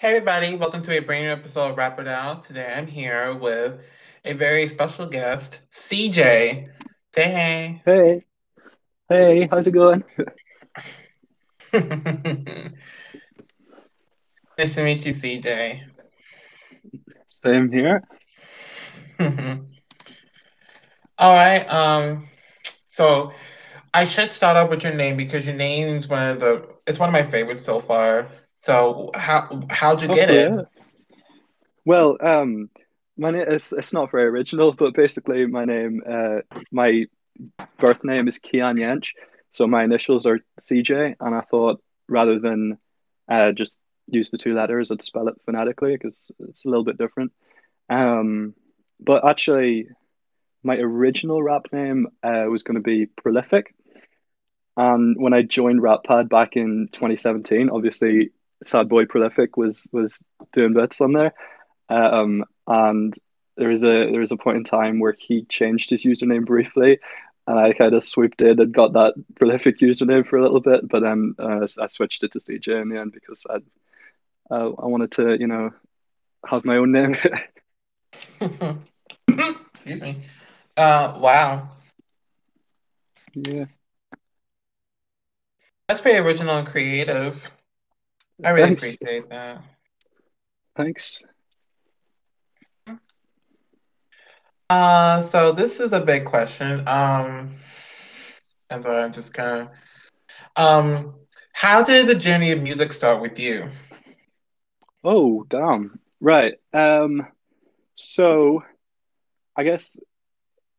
Hey everybody, welcome to a brand new episode of Wrap It Out. Today I'm here with a very special guest, CJ. Say hey. Hey, hey, how's it going? Nice to meet you, CJ. Same here. All right, so I should start off with your name because your name is it's one of my favorites so far. So how'd you Oh get it? yeah. Well, my name it's not very original, but basically my birth name is Kian Yench, so my initials are CJ, and I thought rather than just use the two letters, I'd spell it phonetically because it's a little bit different. Um, but actually, my original rap name was going to be Prolific. And when I joined RapPad back in 2017, obviously Sad Boy Prolific was doing bits on there. And there was a point in time where he changed his username briefly, and I kind of swooped in and got that Prolific username for a little bit, but then I switched it to CJ in the end because I wanted to, have my own name. Excuse me. Wow. Yeah, That's pretty original and creative. I really thanks, appreciate that. thanks. So this is a big question. And so I'm just kind of, how did the journey of music start with you? Oh, damn. Right. So I guess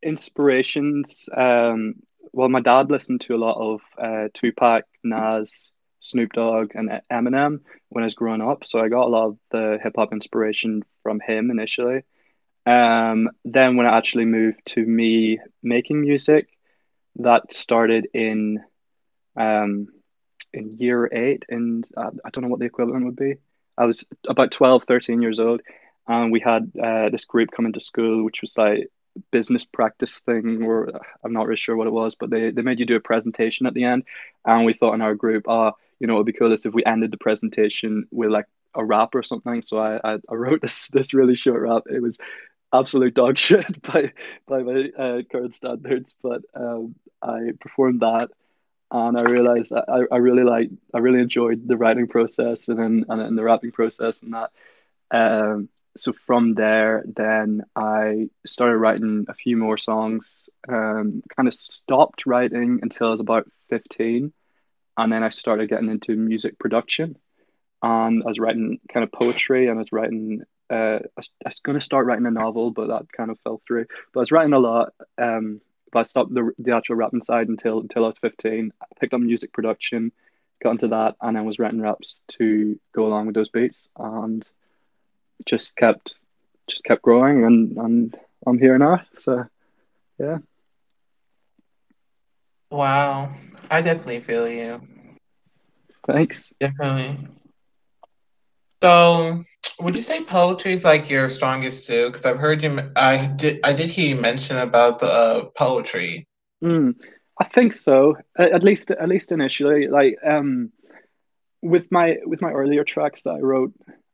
inspirations. Well, my dad listened to a lot of Tupac, Nas, Snoop Dogg, and Eminem when I was growing up. So I got a lot of the hip hop inspiration from him initially. Then when I actually moved to me making music, that started um, in year eight, and I don't know what the equivalent would be. I was about 12, 13 years old, and we had this group come into school, which was like business practice thing, or I'm not really sure what it was, but they made you do a presentation at the end, and we thought in our group, it'd be cool if we ended the presentation with like a rap or something. So I wrote this really short rap. It was absolute dog shit by my current standards, but I performed that, and I realized I really enjoyed the writing process and the rapping process and that. So from there, then I started writing a few more songs. Kind of stopped writing until I was about 15, and then I started getting into music production. And I was writing kind of poetry, and I was writing. I was going to start writing a novel, but that kind of fell through. But I was writing a lot. But I stopped the actual rapping side until I was 15. I picked up music production, got into that, and then was writing raps to go along with those beats, and just kept just kept growing, and I'm here now. So yeah, Wow, I definitely feel you. thanks. Definitely. So, would you say poetry is like your strongest too? Because I've heard you. I did hear you mention about the poetry. Mm, I think so. At least initially, like with my earlier tracks that I wrote,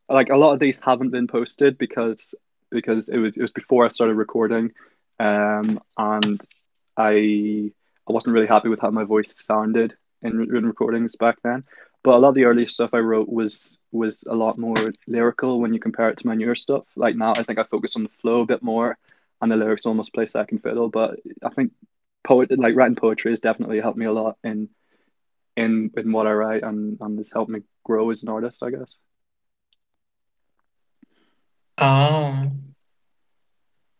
like a lot of these haven't been posted because it was before I started recording, and I wasn't really happy with how my voice sounded in recordings back then. But a lot of the early stuff I wrote was a lot more lyrical when you compare it to my newer stuff. Like now, I think I focus on the flow a bit more, and the lyrics almost play second fiddle. But I think writing poetry has definitely helped me a lot in what I write, and has helped me grow as an artist, I guess. Oh,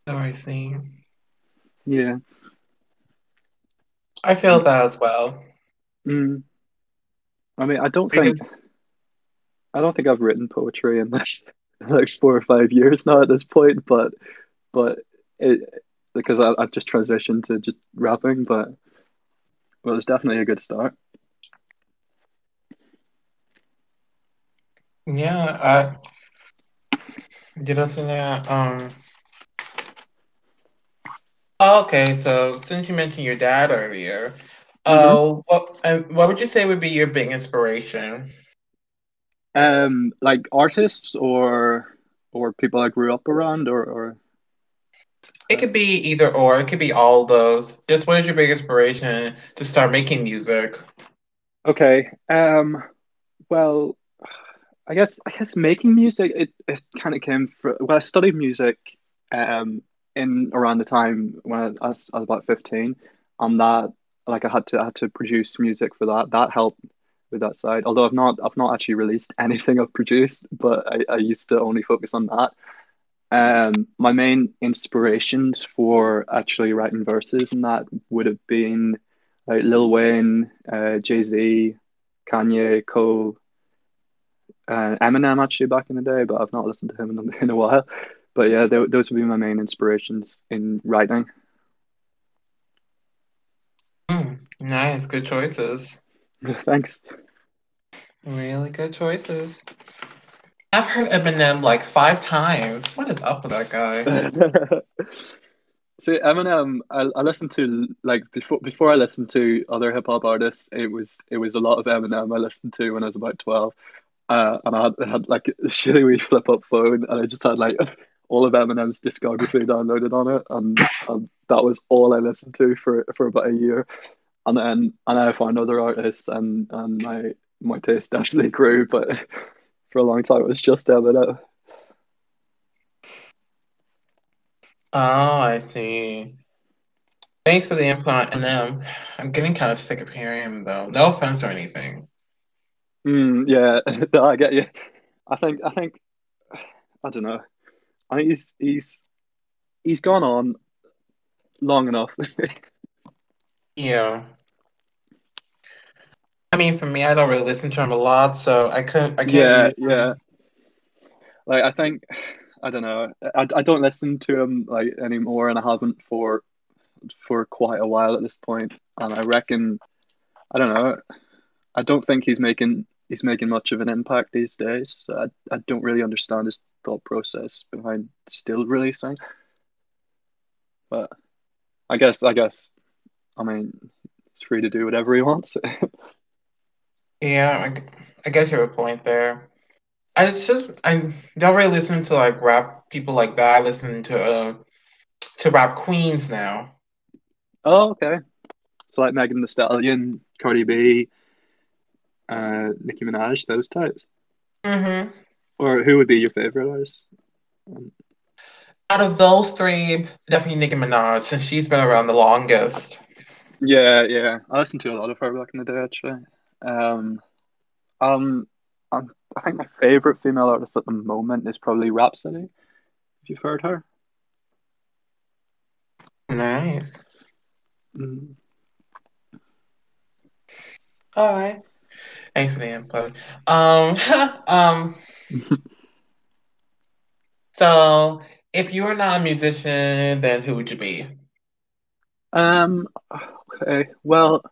so I see. Yeah. I feel that as well. Mm. I mean, Because I don't think I've written poetry in like 4 or 5 years now at this point, but it because I've just transitioned to just rapping, but well, it's definitely a good start. yeah, I did I say that? Okay, so since you mentioned your dad earlier, Hmm. what would you say would be your big inspiration? Like artists or people I grew up around or It could be either or. It could be all those. Just what is your big inspiration to start making music? okay. Well, I guess making music it kind of came from well, I studied music um in around the time when I was about 15, and that like I had to produce music for that. That helped with that side. Although I've not actually released anything I've produced, but I used to only focus on that. My main inspirations for actually writing verses and that would have been like Lil Wayne, Jay-Z, Kanye, Cole, Eminem actually back in the day, but I've not listened to him in a while. But yeah, those would be my main inspirations in writing. Nice, good choices. Thanks. Really good choices. I've heard Eminem like 5 times. What is up with that guy? See, Eminem, I listened to like before I listened to other hip hop artists, it was a lot of Eminem I listened to when I was about 12. And I had like a shitty wee flip up phone, and I just had like all of Eminem's discography downloaded on it, and that was all I listened to for about a year. And then I found other artists, and my taste actually grew, but for a long time it was just Eminem. Oh, I see. Thanks for the input on Eminem. I'm getting kind of sick of hearing him though. No offense or anything. Yeah, no, I get you. I think I don't know. I think he's gone on long enough. Yeah. I mean, for me, I don't really listen to him a lot, so I can't Yeah, use yeah. Like I think I don't know. I don't listen to him like anymore, and I haven't for quite a while at this point. And I reckon I don't know. I don't think he's making much of an impact these days. So I don't really understand his thought process behind still releasing. But I guess I mean he's free to do whatever he wants. Yeah, I guess you have a point there. I don't really listen to like rap people like that. I listen to rap queens now. Oh, okay. So like Megan Thee Stallion, Cardi B, Nicki Minaj, those types. hmm Or who would be your favorite artist? Um, Out of those three, definitely Nicki Minaj, since she's been around the longest. Yeah, yeah. I listened to a lot of her back in the day, actually. Um, um, I think my favorite female artist at the moment is probably Rhapsody, if you've heard her. Nice. Mm. All right. Thanks for the input. Um, um, so if you were not a musician, then who would you be? Um, okay. Well,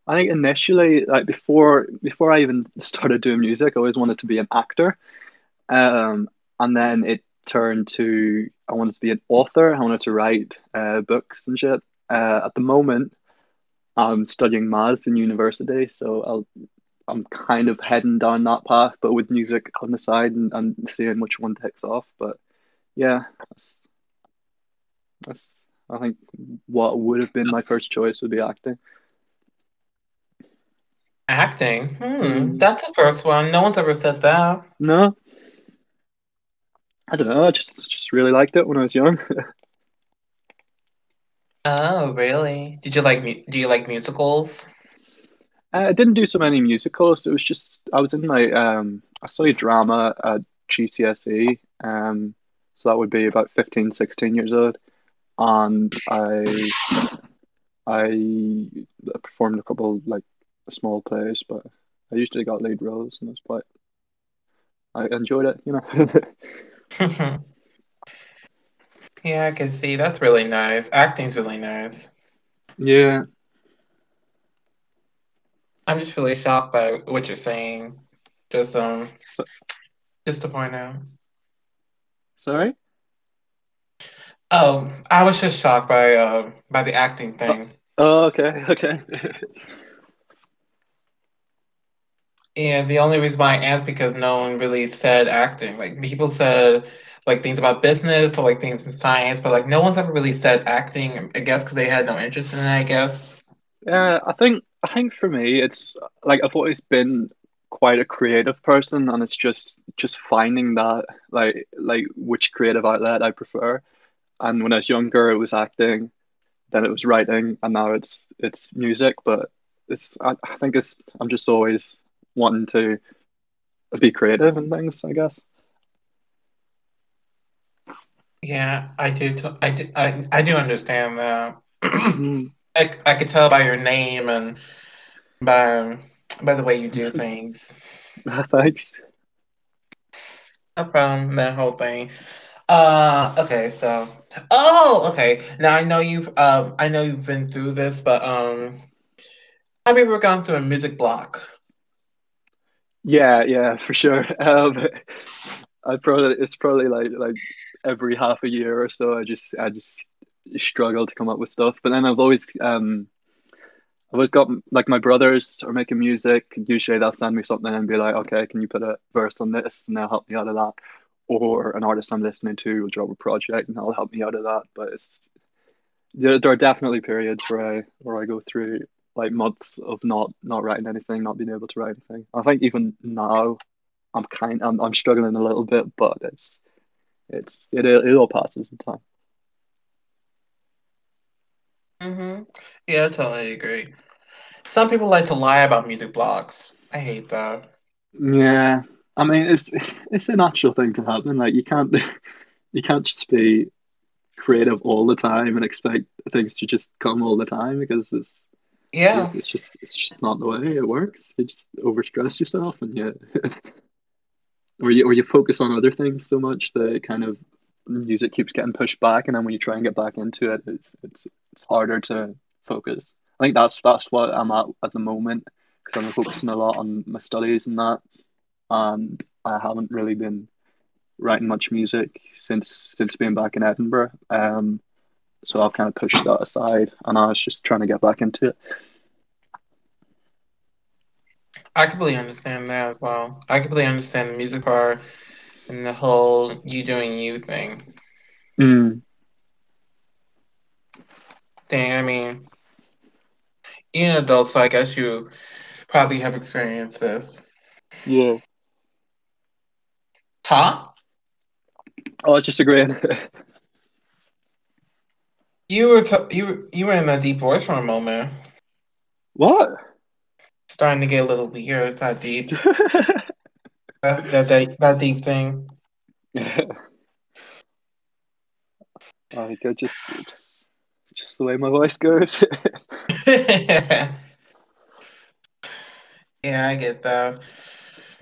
I think initially, like before I even started doing music, I always wanted to be an actor. And then it turned to I wanted to be an author. I wanted to write books and shit. At the moment, I'm studying maths in university, so I'm kind of heading down that path, but with music on the side and seeing which one takes off. But yeah, that's I think what would have been my first choice would be acting. Acting. Mm, That's the first one. No one's ever said that. no, I don't know. I just really liked it when I was young. Oh, really? Do you like musicals? I didn't do so many musicals. It was just I was in like I studied drama at GCSE, so that would be about 15, 16 years old, and I performed a couple like small plays, but I usually got lead roles, and I enjoyed it, you know. Yeah, I can see. That's really nice. Acting's really nice. Yeah. I'm just really shocked by what you're saying. Just So, just to point out. sorry. Oh, I was just shocked by the acting Oh, thing. oh, okay, okay. Yeah, the only reason why I asked because no one really said acting. Like people said like things about business or like things in science, but like no one's ever really said acting. I guess because they had no interest in it, I guess. Yeah, I think for me it's like I've always been quite a creative person and it's just finding that like which creative outlet I prefer. And when I was younger it was acting, then it was writing, and now it's music, but I think it's I'm just always wanting to be creative and things, I guess. Yeah, I do. I do understand that. Mm. I could tell by your name and by by the way you do things. Thanks. No problem. That whole thing. Okay, so okay. Now I know you've been through this, but have you ever gone through a music block? Yeah, yeah, for sure. I probably it's probably like every half a year or so I just struggle to come up with stuff. But then I've always got like my brothers are making music. Usually they'll send me something and be like, okay, can you put a verse on this? And they'll help me out of that. Or an artist I'm listening to will drop a project and they'll help me out of that. But there are definitely periods where I go through like months of not writing anything, not being able to write anything. I think even now I'm struggling a little bit, but it all passes in time. Mm-hmm. Yeah, I totally agree. Some people like to lie about music blocks. I hate that. Yeah, I mean it's a natural thing to happen. Like you can't just be creative all the time and expect things to just come all the time because Yeah. it's just not the way it works. You just overstress yourself and or you focus on other things so much that kind of music keeps getting pushed back, and then when you try and get back into it, it's harder to focus. I think that's what I'm at the moment because I'm focusing a lot on my studies and that, and I haven't really been writing much music since being back in Edinburgh. So I've kind of pushed that aside, and I was just trying to get back into it. I completely understand that as well. I completely understand the music part and the whole you doing you thing. Mm, Thing. I mean, you're an adult, so I guess you probably have experienced this. yeah. Huh? Oh, I was just agreeing. You were in that deep voice for a moment. What? Starting to get a little weird. That deep. That deep thing. I go just the way my voice goes. Yeah, I get that.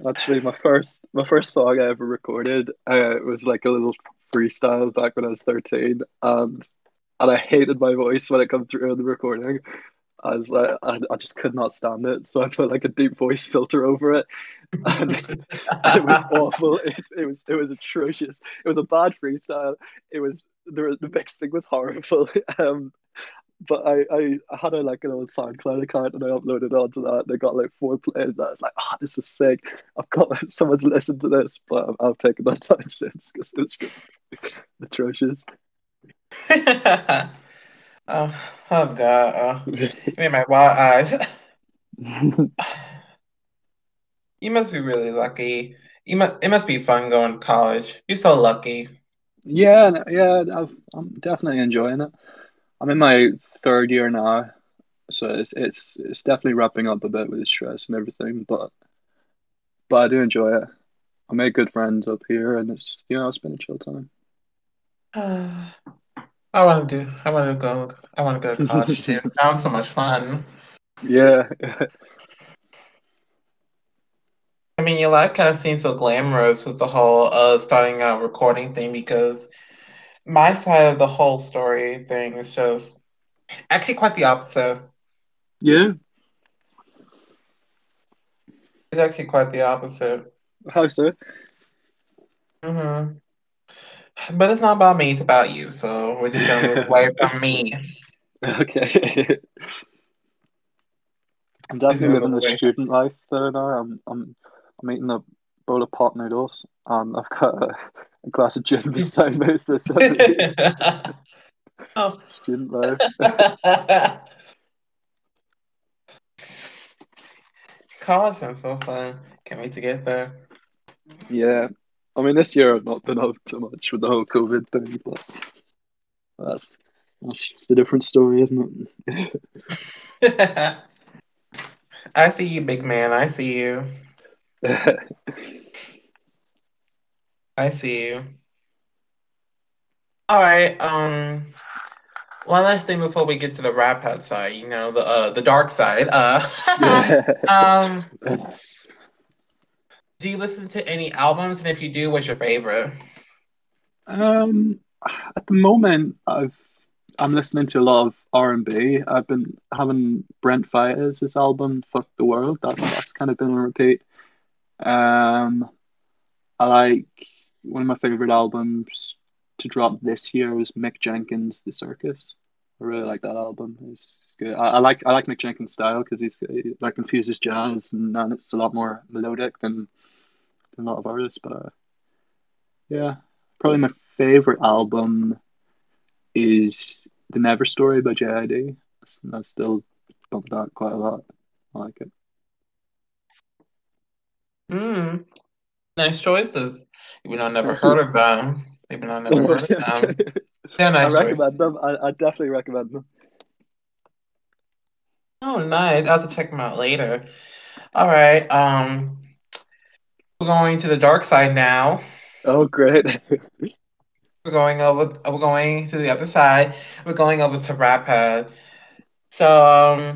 Actually, my first song I ever recorded was like a little freestyle back when I was 13, and I hated my voice when it come through in the recording. I was like, I just could not stand it, so I put like a deep voice filter over it, and it was awful. It was atrocious. It was a bad freestyle. The mixing was horrible. But I had like an old SoundCloud account and I uploaded onto that. And I got like 4 plays. And I was like, oh, this is sick. I've got someone's listened to this, but I've taken that down since because it's just atrocious. Oh, oh God. Give me my wild eyes. You must be really lucky. It must be fun going to college. You're so lucky. Yeah, yeah, I'm definitely enjoying it. I'm in my third year now, so it's definitely wrapping up a bit with the stress and everything, but I do enjoy it. I make good friends up here, and it's been a chill time. I want to go to college too. It sounds so much fun. Yeah. I mean, your life kind of seems so glamorous with the whole starting out recording thing because my side of the whole story thing is just actually quite the opposite. Yeah. It's actually quite the opposite. How so? Hmm. But it's not about me, it's about you. So we're just gonna move away from me. Okay. I'm Is definitely there living the the way? student life there now. I'm eating a bowl of pot noodles and I've got a glass of gin beside me. So it's definitely Oh. student life. College sounds so fun. Can't wait to get there. Yeah. I mean, this year I've not been up so much with the whole COVID thing, but that's that's just a different story, isn't I see you, big man. I see you. it? I see you. All right. One last thing before we get to the rap hat side, the dark side. Yeah. Um, do you listen to any albums? And if you do, what's your favorite? Um, at the moment, I'm listening to a lot of R&B. I've been having Brent Faiyaz's album "Fuck the World." That's kind of been on repeat. Um, I like one of my favorite albums to drop this year was Mick Jenkins' "The Circus." I really like that album. It's good. I like Mick Jenkins' style because he like infuses jazz and it's a lot more melodic than a lot of artists. But yeah, probably my favorite album is The Never Story by JID. I still bump that quite a lot. I like it. Hmm. Nice choices. Even though I never heard of them. Even though I never heard of them. They're I nice recommend choices. them. I definitely recommend them. Oh, nice. I'll have to check them out later. All right. We're going to the dark side now. Oh, great. We're going to the other side. We're going over to Rap Pad. So,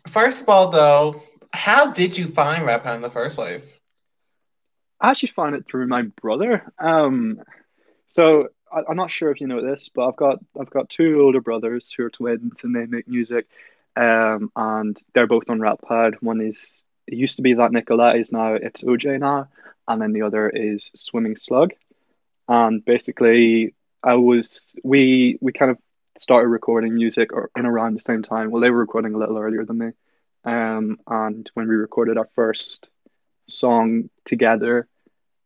first of all, though, how did you find Rap Pad in the first place? I actually found it through my brother. So I'm not sure if you know this, but I've got two older brothers who are twins and they make music, and they're both on Rap Pad. One is it used to be that Nicolettes, now it's OJ now, and then the other is Swimming Slug. And basically, we kind of started recording music or in around the same time. Well, they were recording a little earlier than me, and when we recorded our first song together,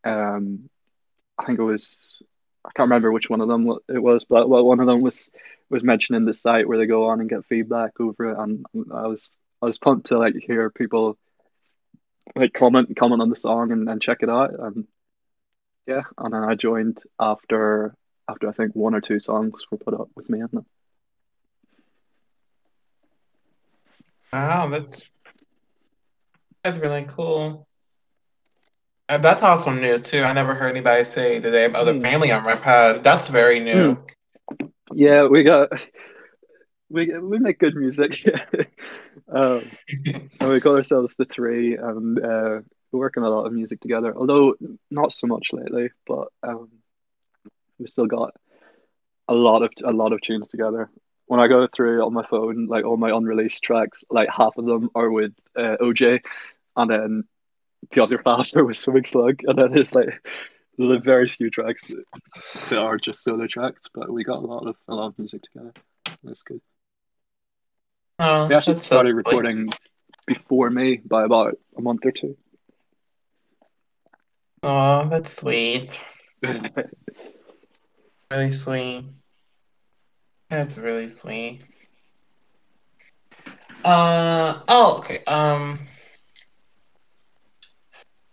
um, I think it was I can't remember which one of them it was, but well, one of them was mentioning the site where they go on and get feedback over it, and I was pumped to like hear people like comment on the song and check it out, and yeah, and then I joined after I think one or two songs were put up with me in them. Wow, that's really cool. And that's also new too. I never heard anybody say that they have other Mm. family on Rap Pad. That's very new. Mm. Yeah, we make good music. um, and we call ourselves the Three, and we work on a lot of music together. Although not so much lately, but we still got a lot of tunes together. When I go through on my phone, like all my unreleased tracks, like half of them are with OJ, and then the other half are with Swimming Slug, and then there's very few tracks that are just solo tracks, but we got a lot of music together. That's good. They Oh, actually that's so started sweet. recording before me by about a month or two. Oh, that's sweet. Really sweet. That's really sweet. Oh, okay.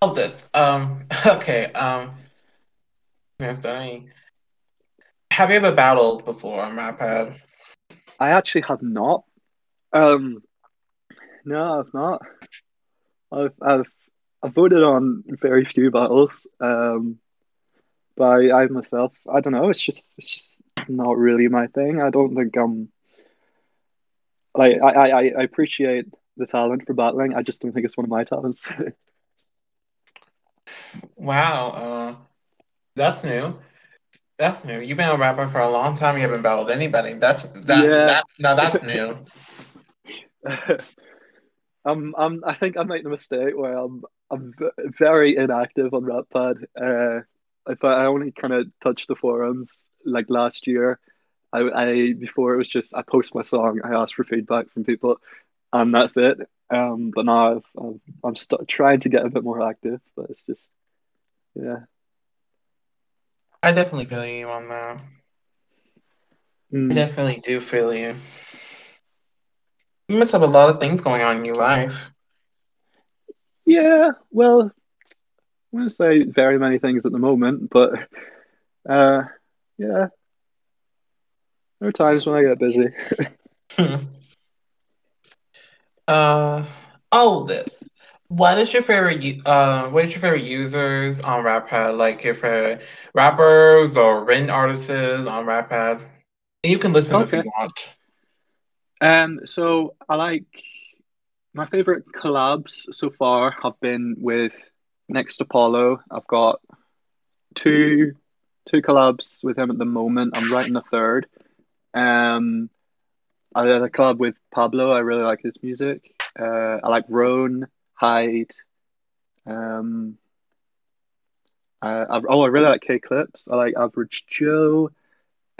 Of this. Okay. Sorry. Have you ever battled before on Rap Pad? I actually have not. Um, no, I've not. I've voted on very few battles. But I myself, I don't know. It's just not really my thing. I don't think like I appreciate the talent for battling. I just don't think it's one of my talents. Wow. That's new. That's new. You've been a rapper for a long time. You haven't battled anybody. Yeah. That's new. I think I'm making a mistake where I'm very inactive on Ratpad. If I only kind of touched the forums like last year, I before it was just I post my song, I ask for feedback from people, and that's it. But now I'm trying to get a bit more active, but it's just yeah. I definitely feel you on that. I Mm. definitely do feel you. You must have a lot of things going on in your life. Yeah, well, I wouldn't say very many things at the moment, but uh, yeah, there are times when I get busy. Uh, oh, this. What is your favorite users on RapPad? Like your favorite rappers or written artists on RapPad? And you can listen if you Okay. want. So I like my favorite collabs so far have been with Next Apollo. I've got two two collabs with him at the moment. I'm writing a third. Um, I had a collab with Pablo. I really like his music. I like Roan, Hyde. Um, I really like K Clips. I like Average Joe,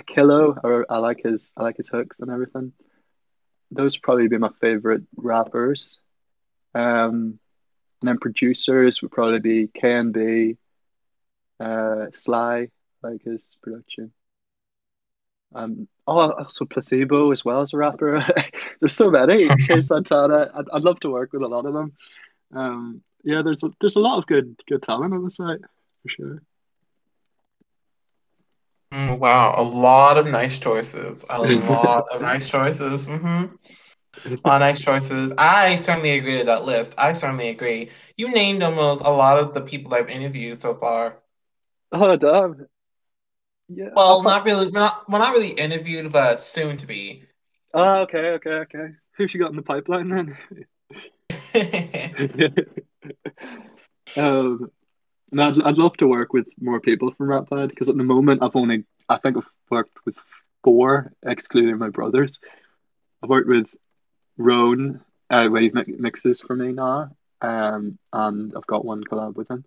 Akillo. I like his hooks and everything. Those would probably be my favorite rappers. And then producers would probably be KNB, Sly, like his production. Also Placebo as well as a rapper. There's so many. K Santana. I'd love to work with a lot of them. Yeah, there's a lot of good talent on the site for sure. Wow, a lot of nice choices. A lot of nice choices. A lot of nice choices. I certainly agree with that list. I certainly agree. You named almost a lot of the people I've interviewed so far. Oh damn. Yeah, I Well, thought. not really. We're not really interviewed, but soon to be. Oh, okay. Who's you got in the pipeline then? um, no, I'd love to work with more people from Ratpad because at the moment I think I've worked with four, excluding my brothers. I've worked with Roan, where he's mixes for me now, and I've got one collab with him,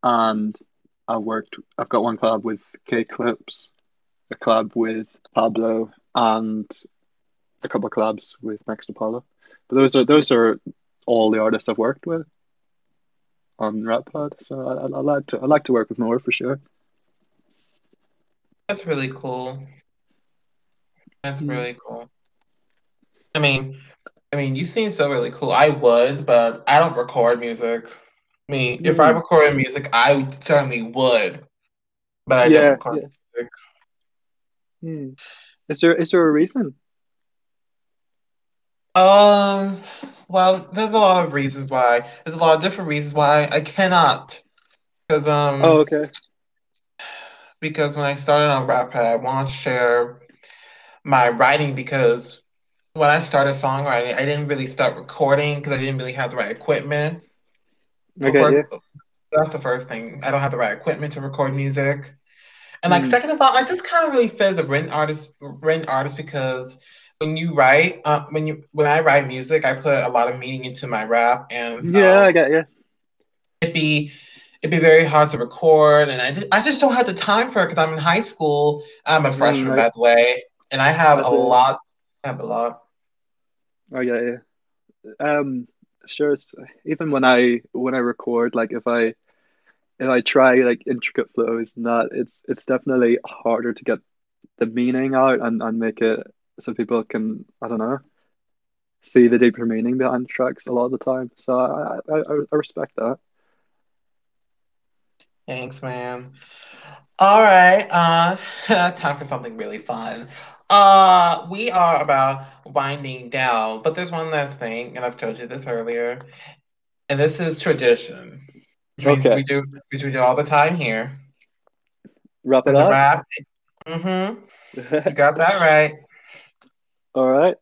and I've got one collab with K Clips, a collab with Pablo, and a couple of collabs with Next Apollo. But those are all the artists I've worked with on Ratpad. So I like to work with more for sure. That's really cool. That's Mm. really cool. I mean, you seem so really cool. I would, but I don't record music. I mean, if I Mm. recorded music, I certainly would, but I don't Yeah, record yeah. music. Mm. Is there a reason? Um, well, there's a lot of reasons why. There's a lot of different reasons why I cannot. Because Oh, okay. when I started on Rap, I want to share my writing because when I started songwriting, I didn't really start recording because I didn't really have the right equipment. I Of get course, you. that's the first thing. I don't have the right equipment to record music. And like Mm. second of all, I just kind of really feel as a written artist because when I write music, I put a lot of meaning into my rap, and Yeah, I get you. it'd be it'd be very hard to record, and I just don't have the time for it because I'm in high school. I'm a Mm, freshman, by the way, and I have a that's a lot. I have a lot. I get you. Sure. Even when I record, like if I try like intricate flows and that, it's definitely harder to get the meaning out and make it so people can, I don't know, see the deeper meaning behind tracks a lot of the time. So I respect that. Thanks, man. All right, time for something really fun. We are about winding down, but there's one last thing, and I've told you this earlier, and this is tradition, which means Okay, we do all the time here. wrap it And the up. rap, mm-hmm, you got that right. All right.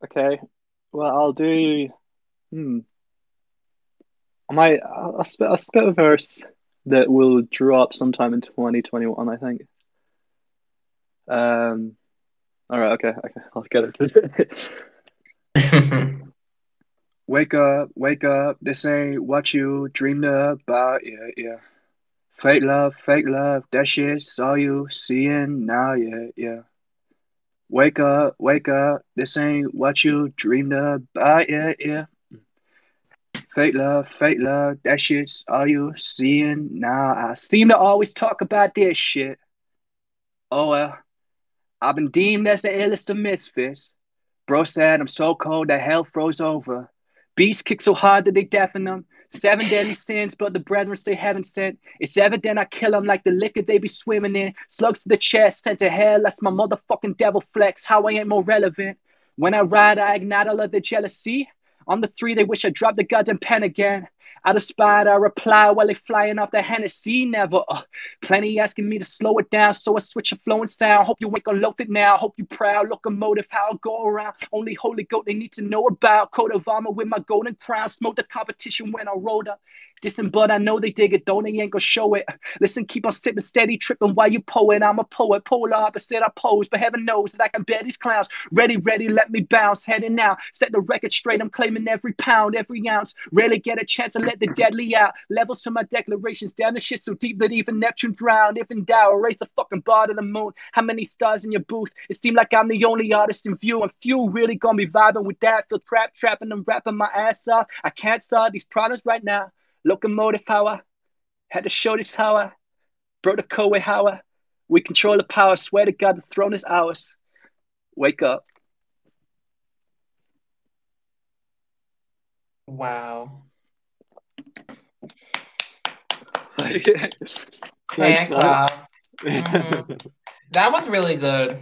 Okay. Well, I'll do. Hmm. I'll spit a verse that will drop sometime in 2021, I think. Um. All right. Okay. I'll get it. Wake up. This ain't what you dreamed about. Yeah, yeah. Fake love. That shit's all you seeing now. Yeah, yeah. wake up. This ain't what you dreamed about, yeah, yeah. Fake love, that shit's all you seeing now. I seem to always talk about this shit. Oh well, I've been deemed as the illest of misfits. Bro said I'm so cold that hell froze over. Beasts kick so hard that they deafen them. Seven deadly sins, but the brethren stay heaven sent. It's evident I kill them like the liquor they be swimming in. Slugs to the chest, sent to hell. That's my motherfucking devil flex. How I ain't more relevant. When I ride, I ignite all of the jealousy. On the three, they wish I dropped the goddamn pen again. Out of spite, I reply while they flying off the Hennessy. Never. Plenty asking me to slow it down, so I switch a flowing sound. Hope you ain't gonna loaf it now. Hope you proud. Locomotive, how I go around. Only holy goat they need to know about. Coat of armor with my golden crown. Smoke the competition when I rolled up. Distant, but I know they dig it, though they ain't gonna show it. Listen, keep on sipping steady, tripping while you poet. I'm a poet, polar opposite, I pose, but heaven knows that I can bear these clowns. Ready, ready, let me bounce, heading out. Set the record straight, I'm claiming every pound, every ounce. Rarely get a chance to let the deadly out. Levels to my declarations, down the shit so deep that even Neptune drowned. If in doubt, erase the fucking bar to the moon. How many stars in your booth? It seemed like I'm the only artist in view, and few really gonna be vibing with that. Feel trapping and rapping my ass off. I can't solve these problems right now. Locomotive power, had to show this power. Bro, the co power. We control the power. Swear to God, the throne is ours. Wake up. Wow. Thanks, Hand man. clap. Mhm. That was really good.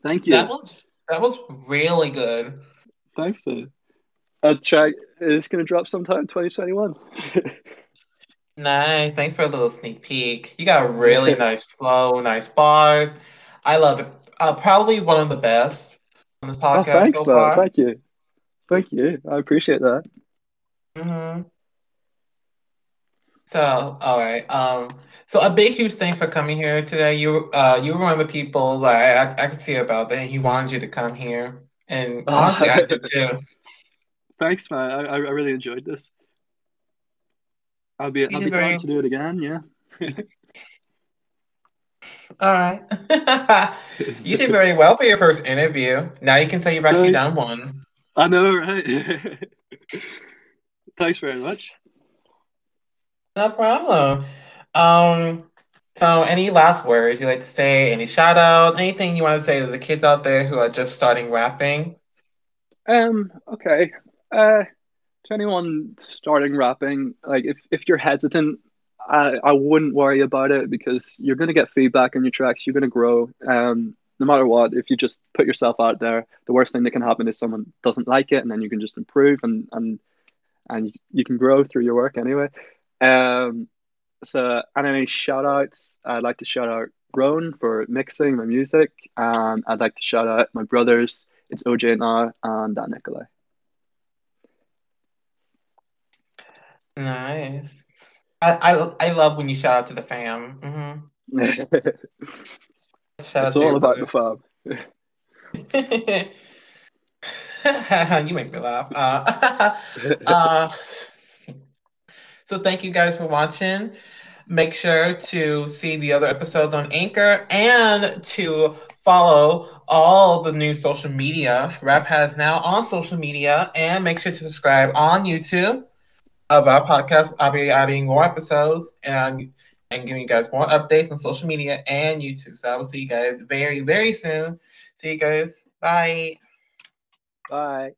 Thank That you. was that was really good. Thanks, man. A track is going to drop sometime 2021. Nice. Thanks for a little sneak peek. You got a really nice flow, nice bars. I love it. Probably one of the best on this Oh, podcast thanks, so man. far. Thank you. Thank you. I appreciate that. Hmm. So, all right. So a big, huge thanks for coming here today. You were one of the people that I could see about that. He wanted you to come here, and honestly, I Oh, did too. thanks, man. I really enjoyed this. You I'll did be down very, to do it again. Yeah. all right. You did very well for your first interview. Now you can say you've actually Thanks. done one. I know, right? Thanks very much. No problem. Um, so any last words you like to say? Any shout outs? Anything you want to say to the kids out there who are just starting rapping? Okay. To anyone starting rapping, like if you're hesitant, I wouldn't worry about it because you're gonna get feedback on your tracks. You're gonna grow. No matter what, if you just put yourself out there, the worst thing that can happen is someone doesn't like it, and then you can just improve and you can grow through your work anyway. Um, and any shout outs, I'd like to shout out Roan for mixing my music, and I'd like to shout out my brothers. It's OJ now and Dan Nicolai. Nice. I love when you shout out to the fam. Shout It's out to all your about the brother. fab. You make me laugh. Uh, so thank you guys for watching. Make sure to see the other episodes on Anchor and to follow all the new social media Rap has now on social media, and make sure to subscribe on YouTube of our podcast. I'll be adding more episodes and giving you guys more updates on social media and YouTube. So I will see you guys very, very soon. See you guys. Bye. Bye.